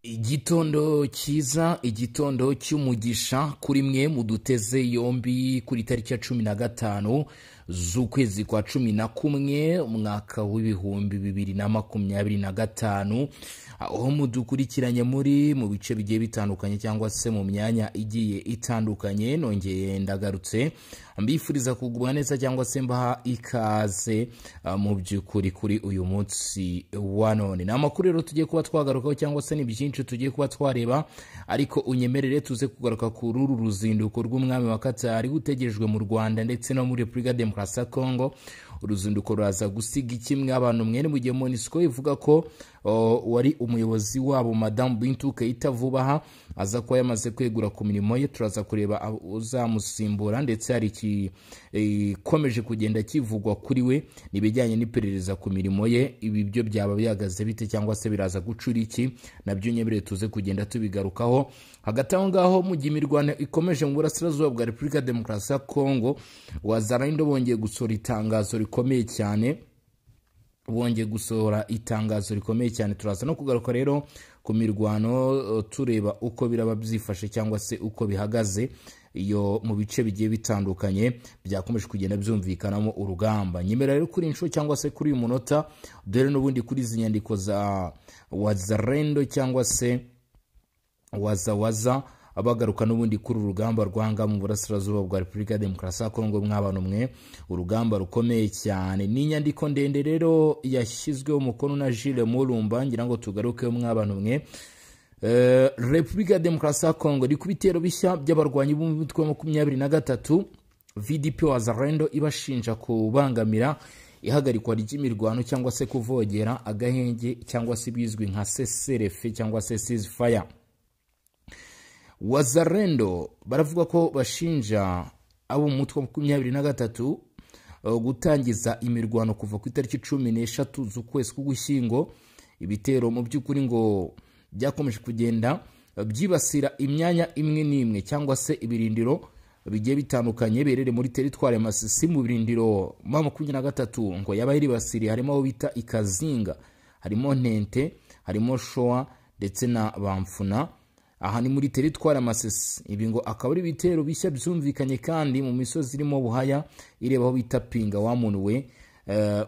Igitondo cyiza, igitondo cy'umugisha kuri mwe muduteze yombi kuri tariki ya 15 z'ukwezi kwa 11 umwaka w'ibihumbi 2025, aho mudukurikiranye muri mu bice bigiye bitandukanye cyangwa se mu myanya igiye itandukanye. Nongeye ndagarutse mbifuriza kugubwa neza cyangwa se mbaha ikaze mu by'ukuri kuri uyu munsi wa none. Namakuru rero tugiye kuba twagarukaho cyangwa se ni byinshi tugiye kuba twareba, ariko unyemerere tuze kugaruka ku ruru ruzinduko rw'umwami wa Qatar utegerejwe mu Rwanda ndetse no muri Repubulika Demokarasi ya Kongo. Uruzinduko ruraza gusiga kimwe abantu mwene mu gihe MONUSCO ivuga ko wari umuyobozi wabo Madame Bintou Keita vuba aha aza kuba yamaze kwegura ku mirimo ye. Turaza kureba uzamusimbura ndetse hari ikomeje kugenda kivugwa kuri we nibijyanye n'iperereza ku mirimo ye. Ibi byo byaba byagaze bite cyangwa se biraza gucura iki, nabyo nyebere tuze kugenda tubigarukaho. Hagati aho ngaho mu gihe imirwano ikomeje mu burasirazuba bwa Repubulika Demokarasi ya Kongo, Wazalendo bongeye gusohora itangazo rikomeye cyane. Turaza no kugaruka rero ku mirwano tureba uko biraba byifashe cyangwa se uko bihagaze iyo mu bice bigiye bitandukanye byakomeje kugenda byumvikanamo urugamba. Nyemera rero kuri insho cyangwa se kuri uyu munota dore n'ubundi kuri izi nyandiko za Wazalendo cyangwa se waza abagaruka n'ubundi kuri urugamba rwanga mu burasirazuba bwa Repubulika Demokarasi ya Kongo. Mwabana mwe urugamba rukomeye cyane. Ni inyandiko ndende rero yashyizweho umukono na Jules Mulumba, ngira ngo tugaruke mwabana mwe. Repubulika Demokarasi ya Kongo iri ku bitero bishya by'abarwanyi b'umutwe wa 23 VDP Wazalendo ibashinja kubangamira ihagarikwa ry'imirwano cyangwa se kuvogera agahenge cyangwa se bizwi nka cessez-le-feu cyangwa se ceasefire. Wazalendo baravuga ko bashinja abo mu mutwe wa 23 gutangiza imirwano kuva ku itariki 13 z'ukwezi k'Ugushyingo. Ibitero mu by'ukuri ngo byakomeje kugenda byibasira imyanya imwe n'imwe cyangwa se ibirindiro bigiye bitandukanye berere muri teritwari ya Masisi. Mu birindiro 23 ngo yaba iribasiriye harimo aho bita Ikazinga, harimo Ntente, harimo Shoa ndetse na Bamfuna. Aha ni muri teritwari ya Masisi. Ibi ngo akaba ari bitero bishya byumvikanye kandi mu misozi irimo Buhaya ireba aho bita Pinga wamunuwe.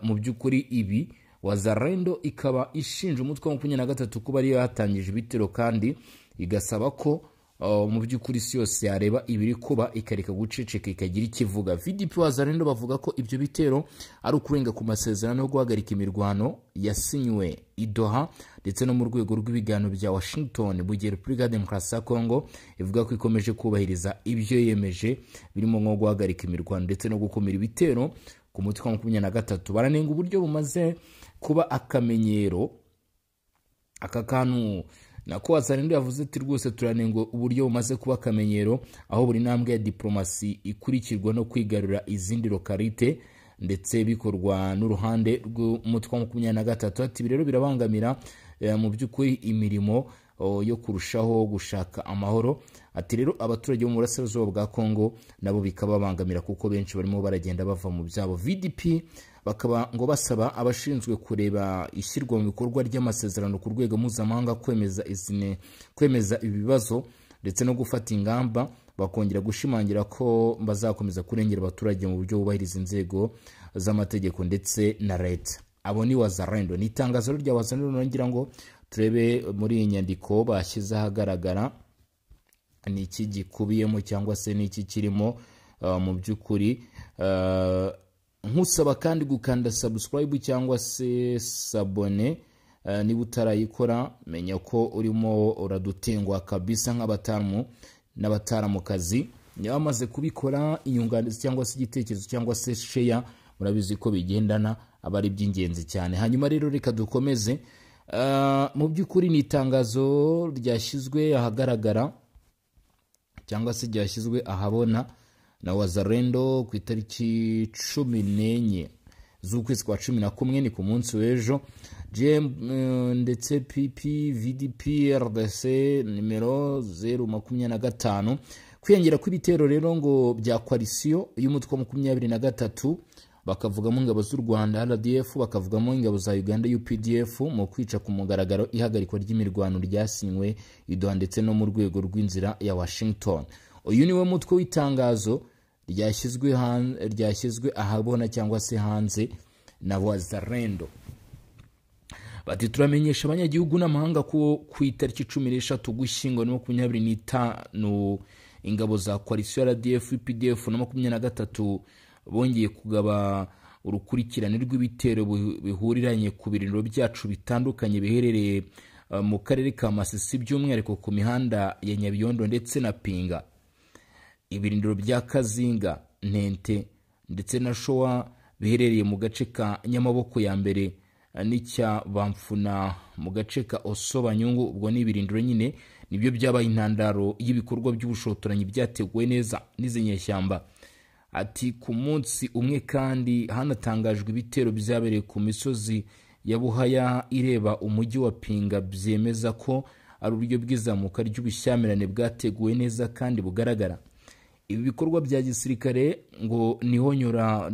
Mu by'ukuri ibi Wazalendo ikaba ishinja umutwe wa 23 kuba ari yatangije ibitero kandi igasaba ko mu by'ukuri si yose yareba ibiri kuba ikareka guceceka ikagira ikivuga. VDP Wazalendo bavuga ko ibyo bitero ari ukurenga ku masezerano yo guhagarika imirwano yasinywe i Doha ndetse no mu rwego rw'ibiganiro bya Washington. Mu gihe Repubulika Demokarasi ya Kongo ivuga ko ikomeje kubahiriza ibyo yemeje birimo nko guhagarika imirwano ndetse no gukumira ibitero ku mutwe wa 23. Baranenga uburyo bumaze kuba akamenyero aka kantu nako Wazalendo yavuze ati rwose turanenga uburyo bumaze kuba akamenyero aho buri ntambwe ya diplomasi ikurikirwa no kwigarura izindi lokalite ndetse bikorwa n'uruhande rw'umutwe wa 23. Ati rero birabangamira mu by'ukuri imirimo yo kurushaho gushaka amahoro. Ati rero abaturage bo mu burasirazuba bwa Kongo nabo bikababangamira kuko benshi barimo baragenda bava mu byabo. VDP bakaba ngo basaba abashinzwe kureba ishyirwa mu bikorwa ry'amasezerano ku rwego mpuzamahanga kwemeza ibibazo ndetse no gufata ingamba, bakongera gushimangira ko bazakomeza kurengera abaturage mu buryo bubahiriza inzego z'amategeko ndetse na leta. Abo ni Wazalendo. Ni itangazo rya Wazalendo ngira ngo turebe muri iyi nyandiko bashyize ahagaragara ni iki gikubiyemo cyangwa se ni iki kirimo mu by'ukuri. Nkusaba kandi gukanda subscribe cyangwa se sabone niba utarayikora, menya ko urimo uradutengwa kabisa n'abataramukazi. Niba amaze kubikora inyunganizi cyangwa se igitekerezo cyangwa se share, murabizi ko bigendana aba ari by'ingenzi cyane. Hanyuma rero reka dukomeze. Mu by'ukuri ni itangazo ryashyizwe ahagaragara cyangwa se ryashyizwe ahabona na Wazalendo ku itariki 14 z'ukwezi kwa 11 ni ku munsi w'ejo. ndetse PP VDP RDC nimero 025 kwiyongera kw'ibitero rero ngo bya coalition y'umutwe wa 23 bakavugamo ingabo z'u Rwanda RDF, bakavugamo ingabo za Uganda UPDF mu kwica ku mugaragaro ihagarikwa ry'imirwano ryasinywe i Doha ndetse no mu rwego rw'inzira ya Washington. Uyu niwe mutwe w'itangazo ryashyizwe ahabona cyangwa se hanze na Wazalendo. Bati turamenyesha abanyagihugu n'amahanga ko ku itariki 13 Ugushyingo na 25 ingabo za coalition RDF UPDF na 23 bongeye kugaba urukurikirane rw'ibitero bihuriranye ku birindiro byacu bitandukanye biherereye mu karere ka Masisi by'umwihariko ku mihanda ya Nyabiyondo ndetse na Pinga. Ibirindiro bya Kazinga, Ntente ndetse na Showa biherereye mu gace ka Nyamaboko ya mbere n'icya Bamfuna mu gace ka Osobanyungu. Ubwo ni ibirindiro nyine nibyo byabaye intandaro y'ibikorwa by'ubushotoranyi byateguwe neza n'izi nyeshyamba. Ati ku munsi umwe kandi hanatangajwe ibitero byabereye ku misozi ya Buhaya ireba umujyi wa Pinga, byemeza ko ari uburyo bw'izamuka ry'ubushyamirane bwateguwe neza kandi bugaragara. Ibi bikorwa bya gisirikare ngo niho nyura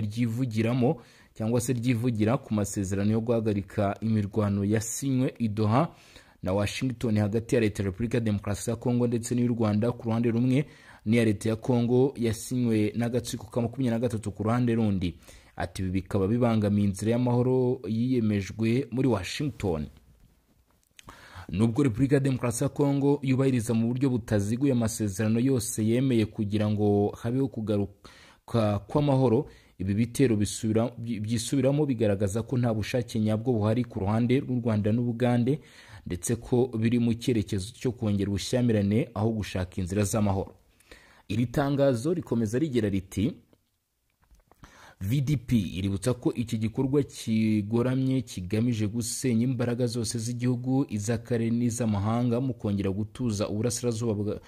ryivugiramo cyangwa se ryivugira ku masezerano yo guhagarika imirwano yasinywe i Doha na Washington hagati ya Leta ya Repubulika ya Demokarasi ya Kongo ndetse n'u Rwanda ku ruhande rumwe, n'iya Leta ya Kongo yasinywe n'agatsiko ka 23 ku ruhande rundi. Ati ibi bikaba bibangamiye inzira y'amahoro yiyemejwe muri Washington. Nubwo Repubulika ya Demokarasi ya Kongo yubahiriza mu buryo butaziguye amasezerano yose yemeye kugira ngo habeho kugaruka kw'amahoro, ibi bitero byisubiramo bigaragaza ko nta bushake nyabwo buhari ku ruhande rw'u Rwanda n'Ubugande, ndetse ko biri mu cyerekezo cyo kongera ubushyamirane aho gushaka inzira z'amahoro. Iri tangazo rikomeza rigira riti VDP iributsa ko iki gikorwa kigoramye kigamije gusenya imbaraga zose z'igihugu, iz'akarere n'iz'amahanga mu kongera gutuza uburasirazuba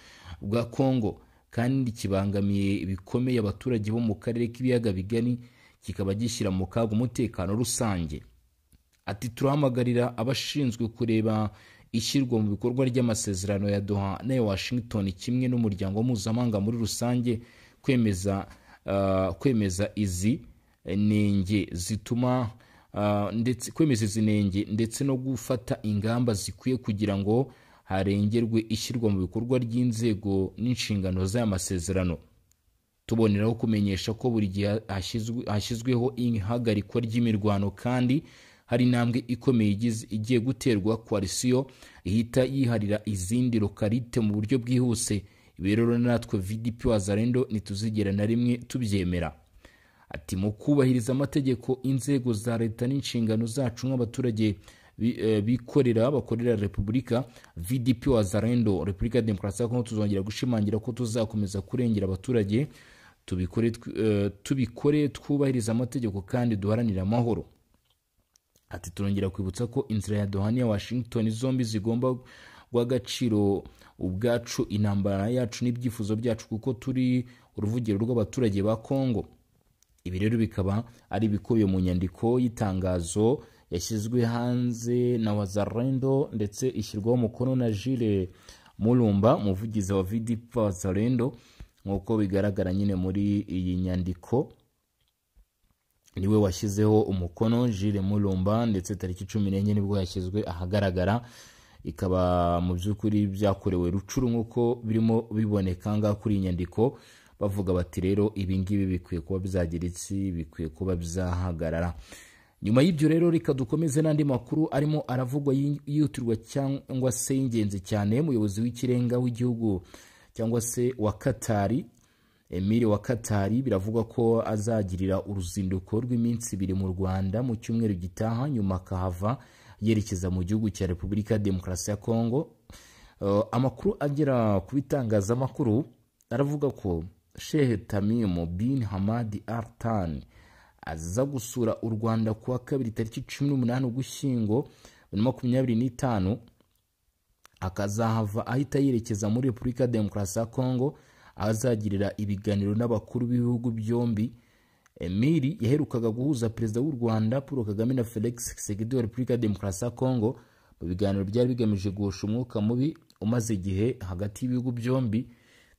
bwa Kongo, kandi kibangamiye bikomeye abaturage bo mu karere k'ibiyaga bigari, kikaba gishyira mu kaga umutekano rusange. Ati turahamagarira abashinzwe kureba ishyirwa mu bikorwa ry'amasezerano ya Doha na Washington kimwe n'umuryango mpuzamahanga muri rusange kwemeza izi nenge zituma kwemeza izi nenge ndetse no gufata ingamba zikwiye kugira ngo harengerwe ishyirwa mu bikorwa ry'inzego n'inshingano z'aya masezerano. Tuboneraho kumenyesha ko buri gihe hashyizweho ihagarikwa ry'imirwano kandi hari intambwe ikomeye igiye guterwa coalition ihita yiharira izindi lokalite mu buryo bwihuse. Ibi rero natwe VDP Wazalendo ntituzigera na rimwe tubyemera. Ati mu kubahiriza amategeko, inzego za leta n'inshingano zacu nk'abaturage bikorera bakorera Repubulika, VDP Wazalendo Repubulika ya Demokarasi ya Kongo tuzongera gushimangira ko tuzakomeza kurengera abaturage, tubikore twubahiriza amategeko kandi duharanira amahoro. Ati turongera kwibutsa ko inzira ya Doha ya Washington zombi zigomba guagaciro ubwacu, intambara yacu n'ibyifuzo byacu kuko turi uruvugiro rw'abaturage ba Kongo. Ibi rero bikaba ari bikubiye mu nyandiko y'itangazo yashyizwe hanze na Wazalendo ndetse ishyirwaho umukono na Jules Mulumba, umuvugizi wa VDP Wazalendo, nk'uko bigaragara nyine muri iyi nyandiko. Niwe washyizeho umukono Jules Mulumba, ndetse tariki 14 nibwo yashyizwe ahagaragara. Ikaba mu by'ukuri byakorewe Rucuru nk'uko birimo biboneka ngaho kuri inyandiko, bavuga bati rero ibi ngibi bikwiye kuba byagira iki, bikwiye kuba byahagarara. Nyuma y'ibyo rero reka dukomeze n'andi makuru arimo aravugwa yihutirwa cyangwa se ingenzi cyane. Umuyobozi w'ikirenga w'igihugu cyangwa se wa Katari, Emir wa Katari, biravugwa ko azagirira uruzinduko rw'iminsi 2 mu Rwanda mu cyumweru gitaha, nyuma akahava yerekeza mu gihugu cya Repubulika ya Demokarasi ya Kongo. Amakuru agera ku bitangazamakuru aravuga ko Sheikh Tamim bin Hamad Al Thani aza gusura u Rwanda kuwa 2 tariki 18 Ugushyingo 2025, akazahava ahita yerekeza muri Repubulika ya Demokarasi ya Kongo, azagirira ibiganiro n'abakuru b'ibihugu byombi. Emiri yaherukaga guhuza perezida w'u Rwanda Paul Kagame na Felix Tshisekedi wa Repubulika ya Demokarasi ya Kongo. Mu biganiro byari bigamije guhosha umwuka mubi umaze igihe hagati y'ibihugu byombi.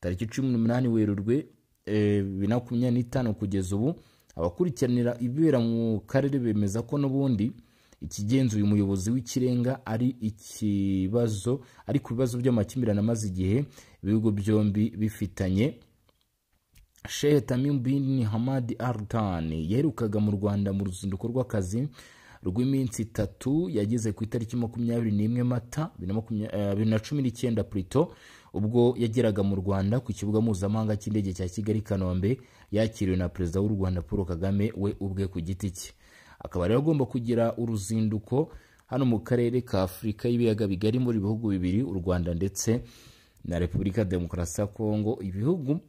Tariki 18 Werurwe 2025 kugeza ubu abakurikiranira ibibera mu karere bemeza ko n'ubundi ikigenzuye umuyobozi w'ikirenga ari ku bibazo by'amakimbirane amaze igihe ibihugu byombi bifitanye. Sheikh Tamim bin Hamad Al Thani yaherukaga mu Rwanda mu ruzinduko rw'akazi rw'iminsi 3 yageze ku itariki 21 Mata 2019 Prito ubwo yageraga mu Rwanda ku kibuga mpuzamahanga cy'indege cya Kigali Kanombe yakiriwe na Perezida w'u Rwanda Paul Kagame we ubwe ku giti cye. Akaba rero agomba kugira uruzinduko hano mu karere ka Afurika y'ibiyaga bigari muri bihugu bibiri, u Rwanda ndetse na Repubulika Demokarasi ya Kongo. Ibihugu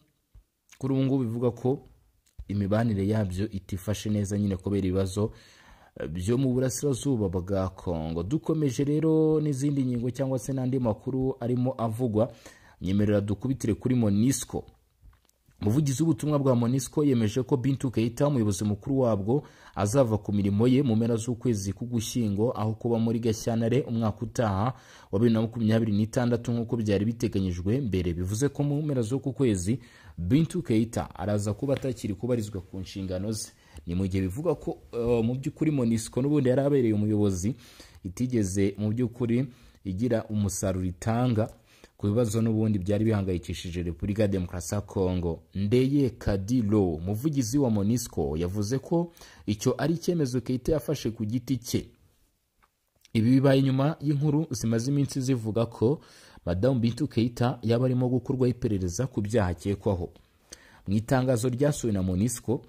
kuri ubu ngubu bivuga ko imibanire yabyo itifashe neza nyine kubera ibibazo byo mu burasirazuba bwa Kongo. Dukomeje rero n'izindi ngingo cyangwa se n'andi makuru arimo avugwa, nyemerera dukubitire kuri MONUSCO. Umuvugizi w'ubutumwa bwa MONUSCO yemeje ko Bintou Keita umuyobozi mukuru wabwo azava ku mirimo ye mu mpera z'ukwezi k'Ugushyingo aho kuba muri Gashyantare umwaka utaha wa 2026 nk'uko byari biteganyijwe mbere. Bivuze ko mu mpera z'uku kwezi Bintou Keita araza kuba atakiri kubarizwa ku nshingano ze. Ni mu gihe bivuga ko mu by'ukuri MONUSCO n'ubundi yari abereye umuyobozi itigeze mu by'ukuri igira umusaruro itanga ku bibazo n'ubundi byari bihangayikishije Repubulika Demokarasi ya Kongo. Ndeye Kadilo umuvugizi wa MONUSCO yavuze ko icyo ari icyemezo Keita yafashe ku giti cye. Ibi bibaye nyuma y'inkuru zimaze iminsi zivuga ko Madame Bintou Keita yaba arimo gukorwaho iperereza ku byaha akekwaho. Mu itangazo ryasohowe na MONUSCO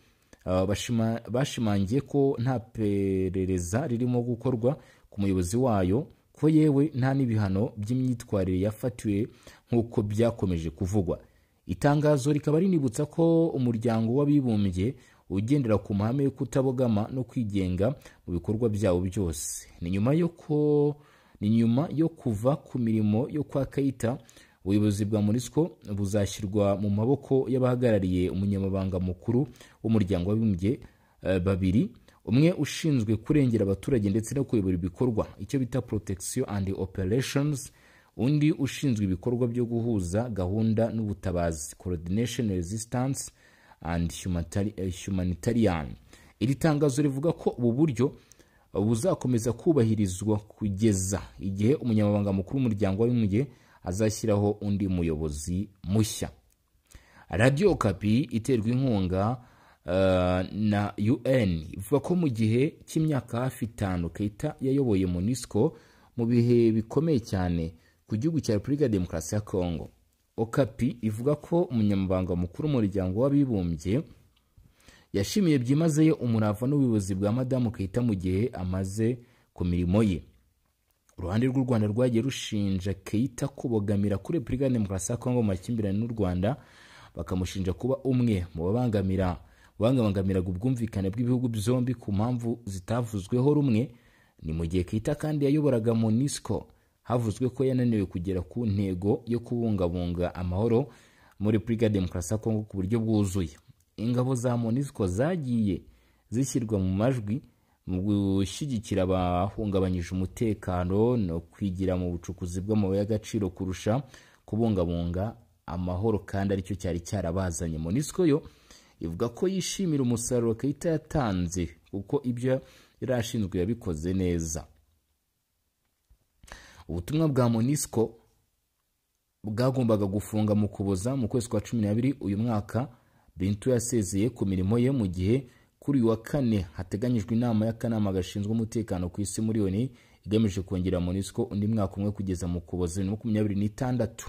bashimangiye ko nta perereza ririmo gukorwa ku muyobozi wayo, ko yewe nta n'ibihano by'imyitwarire yafatiwe nk'uko byakomeje kuvugwa. Itangazo rikaba rinibutsa ko umuryango w'abibumbye ugendera ku mahame yo kutabogama no kwigenga mu bikorwa byawo byose. Ni nyuma yo kuva ku mirimo yo kwa Keita, ubuyobozi bwa MONUSCO buzashyirwa mu maboko y'abahagarariye umunyamabanga mukuru w'umuryango w'abibumbye babiri, umwe ushinzwe kurengera abaturage ndetse no kuyobora ibikorwa icyo bita protection and operations, undi ushinzwe ibikorwa byo guhuza gahunda n'ubutabazi coordination resistance and humanitarian. Iri tangazo rivuga ko ubu buryo buzakomeza kubahirizwa kugeza igihe umunyamabanga mukuru w'umuryango w'abibumbye azashyiraho undi muyobozi mushya. Radio Okapi iterwa inkunga na UN ivuga ko mu gihe cy'imyaka hafi 5 Keita yayoboye MONUSCO mu bihe bikomeye cyane ku gihugu cya Repubulika Demokarasi ya Kongo. Okapi ivuga ko umunyamabanga mukuru w'umuryango w'abibumbye yashimiye byimazeyo umurava n'ubuyobozi bwa Madame Keita mu gihe amaze ku mirimo ye. Uruhande rw'u Rwanda rwagiye rushinja Keita kubogamira kuri Repubulika Demokarasi ya Kongo mu makimbirane n'u Rwanda, bakamushinja kuba umwe mu babangamiraga ubwumvikane bw'ibihugu byombi ku mpamvu zitavuzweho rumwe. Ni mu gihe Keita kandi yayoboraga MONUSCO havuzwe ko yananiwe kugera ku ntego yo kubungabunga amahoro muri Repubulika Demokarasi ya Kongo ku buryo bwuzuye. Ingabo za MONUSCO zagiye zishyirwa mu majwi mu gushyigikira abahungabanyije umutekano no kwigira mu bucukuzi bw'amabuye y'agaciro kurusha kubungabunga amahoro, kandi aricyo cyari cyarabazanye. MONUSCO yo ivuga ko yishimira umusaruro Keita yatanze kuko ibyo yarashinzwe yabikoze neza. Ubutumwa bwa MONUSCO bwagombaga gufunga mu Kuboza mu kwezi kwa 12 uyu mwaka. Bintou yasezeye ku mirimo ye mu gihe kuri wa kane hateganyijwe inama y'akanama gashinzwe umutekano ku isi muri ONU igamije kongera MONUSCO undi mwaka umwe kugeza mu Kuboza 2026.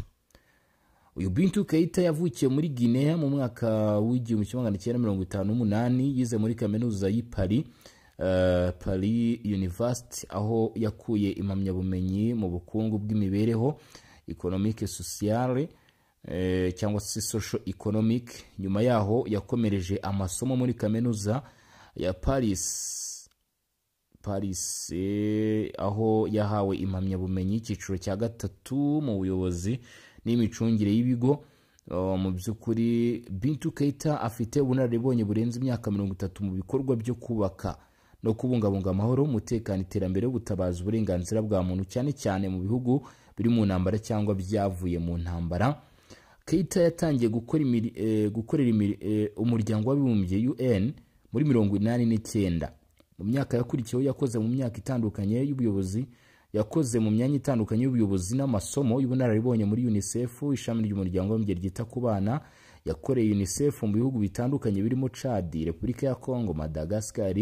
Uyu Bintou Keita yavukiye muri Guinea mu mwaka w'1958, yize muri kaminuza y'i Paris University aho yakuye impamyabumenyi mu bukungu bw'imibereho economique sociale cyangwa se social economic. Nyuma yaho yakomereje amasomo muri kaminuza ya Paris aho yahawe impamyabumenyi y'ikiciro cya 3 mu buyobozi n'imicungire y'ibigo. Mu by'ukuri Bintou Keita afite ubunararibonye burenze imyaka 30 mu bikorwa byo kubaka no kubungabunga amahoro, umutekano, iterambere, ubutabazi, uburenganzira bwa muntu cyane cyane mu bihugu biri mu ntambara cyangwa byavuye mu ntambara. Keita yatangiye gukorera umuryango w'abibumbye UN muri 1989. Mu myaka yakurikiyeho yakoze mu myaka itandukanye y'ubuyobozi, yakoze mu myanya itandukanye y'ubuyobozi n'amasomo y'ubunararibonye muri UNICEF, ishami ry'umuryango w'abibumbye ryita ku bana. Yakoreye UNICEF mu bihugu bitandukanye birimo Chad, Repubulika ya Congo, Madagascar,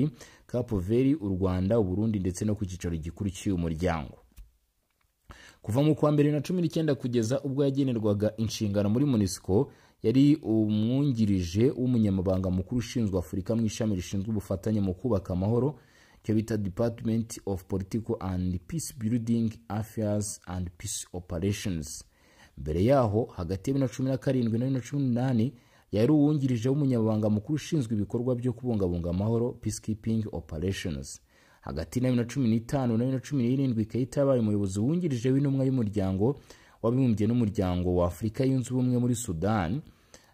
Cape Verde, u Rwanda, u Burundi ndetse no ku cyicaro gikuru cy'uyu muryango. Kuva mu kwa 2019 kugeza ubwo yagenerwaga inshingano muri MONUSCO, yari umwungirije w'umunyamabanga mukuru ushinzwe Afurika mu ishami rishinzwe ubufatanye mu kubaka amahoro, cyo bita Department of Political and Peace Building Affairs and Peace Operations. Mbere yaho hagati ya 2017 na 2018 yari uwungirije w'umunyamabanga mukuru ushinzwe ibikorwa byo kubungabunga amahoro, Peacekeeping Operations. Hagati ya 2015 na 2017 Keita yabaye umuyobozi wungirije w'intumwa y'umuryango w'abibumbye n'umuryango wa Afurika yunze ubumwe muri Sudan.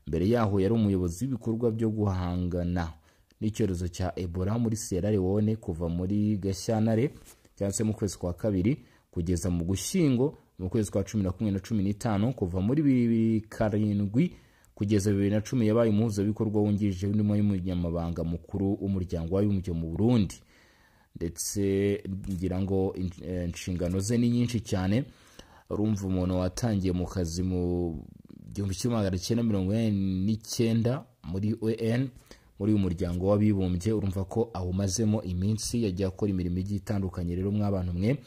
Mbere yaho yari umuyobozi w'ibikorwa byo guhangana n'icyorezo cya Ebola muri Sierra Leone kuva muri Gashyantare cyangwa se mu kwezi kwa kabiri kugeza mu Gushyingo mu kwezi kwa 11 na 15. Kuva muri 2007 kugeza 2010 yabaye umuhuzabikorwa wungirije w'intumwa y'umunyamabanga mukuru w'umuryango w'abibumbye mu Burundi. Ndetse ngira ngo inshingano ze ni nyinshi cyane. Urumva umuntu watangiye mu kazi mu 1989 muri UN muri uyu muryango w'abibumbye, urumva ko awumazemo iminsi, yagiye akora imirimo igiye itandukanye. Rero mw'abantu mwe,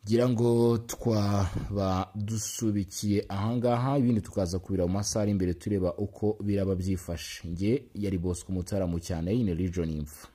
ngira ngo twaba dusubikiye ahangaha, ibindi tukaza kubira mu masaha ari imbere tureba uko biraba byifashe. Nge yari Bosco Mutaramu cyane, iyi ni Region Info.